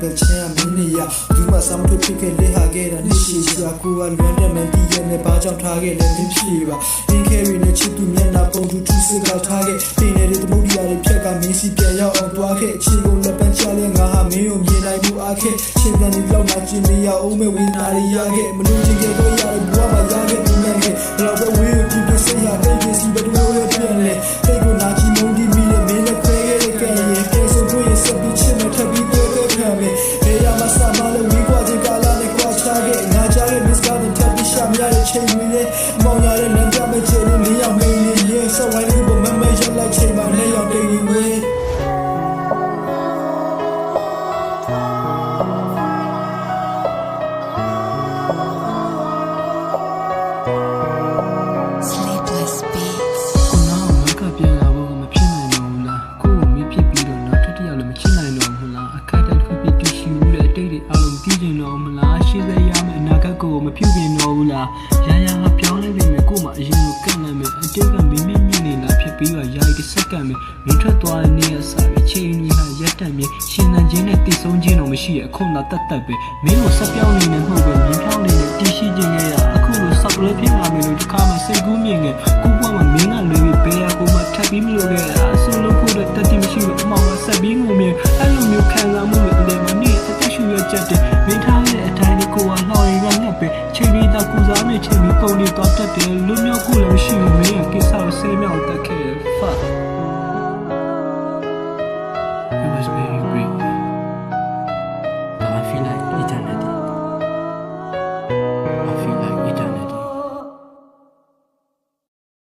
ပဲချမ်းမင်းနေရဒီမှာစမ်းထုတ်ဖြစ်ခဲ့လက်ဟာခဲ့တာနေရှိချာကိုကလွမ်းတဲ့မန်တီးရဲ့နဲ့ဘာကြောင့်ထားခဲ့လဲမင်းဖြစ်ပါအင်းခဲရီနဲ့ချစ်သူမျက်နှာပုံတူစစ်ကောက်ထားခဲ့တင်းနေတဲ့သမုဒ္ဒရာတွေဖြက်ကမင်းစီပြန်ရောက်အောင်တွားခဲ့အချင်းကိုလက်ပန်းချလဲငါဟာမင်းကိုမြင်နိုင်မှုအားခဲ့ချင်းတန်ဒီလောက်မှကျင်နေရအောင်မဲ့ဝိနာရီရခဲ့မလို့ချင်ခဲ့တော့ရတဲ့ဘဝမှာရခဲ့ပြီးနေခဲ့တော့ဘဝဝေးပြည့်ပြည့်စရာတဲ့ကြီးစီဘယ်လိုလဲပြန်လဲတိတ်ကိုနာချီမုန်းဒီမီနဲ့မင်းနဲ့ခွဲခဲ့တဲ့ကဲရဲ့ကဲဆိုကိုရဲ့ဆက်ပြီးချစ်မဲ့ထပ်ပြီးတွေ့ခံမယ်ဘေးရမှာစမလို့ဝီကွာတဲ့ကာလာနဲ့ကွာချခဲ့ငါချခဲ့ miss ကတဲ့ထပ်ပြီးရှာမရတဲ့ချိန်တွေနဲ့မောင်ရတဲ့လမ်းပြမဲ့ချိန်တွေမရောက်မင်းရဲ့ဆောင်းဝိုင်းလေးကိုမမရက်လိုက်ချိန်မှာလက်ရောက်တိတ်ဝေးရှိစေရမယ်အနာဂတ်ကိုမပြုပြင်တော့ဘူးလားရာရာငါပြောင်းလဲနေမယ်ကို့မှာအရင်လိုကန့်နေမယ်အတိတ်ကမင်းမြင့်နေလားဖြစ်ပြီးတော့ယာယီတစ်စက္ကန့်ပဲမင်းထွက်သွားတဲ့နေ့အစားအချိန်တွေဟာရက်တံမြင်ရှင်သန်ခြင်းနဲ့တည်ဆုံးခြင်းတော့မရှိရအခုတော့တတ်တတ်ပဲမင်းကိုဆက်ပြောင်းနေနေမှုပဲမြင်ပြောင်းနေနေတည်ရှိခြင်းရဲ့အခုလိုဆောက်လဲဖြစ်လာမယ်လို့ဒီခါမှစိတ်ကူးမြင်ငယ်ကိုဘွားမှာမင်းကလွေပြီးပေးရကိုမှထပ်ပြီးမလို့ခဲ့တာဆိုလို့ကိုတော့တတိမရှိလို့အမောင်ကဆက်ပြီးငုံမြင်အဲ့လိုမျိုးခံစားမှုတွေအလဲမနေ့အသက်ရှူရချက်တဲ့မင်းထားတဲ့အတိုင်းကိုကလှော်ရည်ကငတ်ပဲချိန်ပြီးတော့ကူစားမယ်ချိန်ပြီးပုံလေးတော့တက်တယ်လူမျိုးကိုလည်းမရှိဘူးမင်းကကိစ္စကိုဆေးမြောက်တက်ခဲ့ fuck it was very great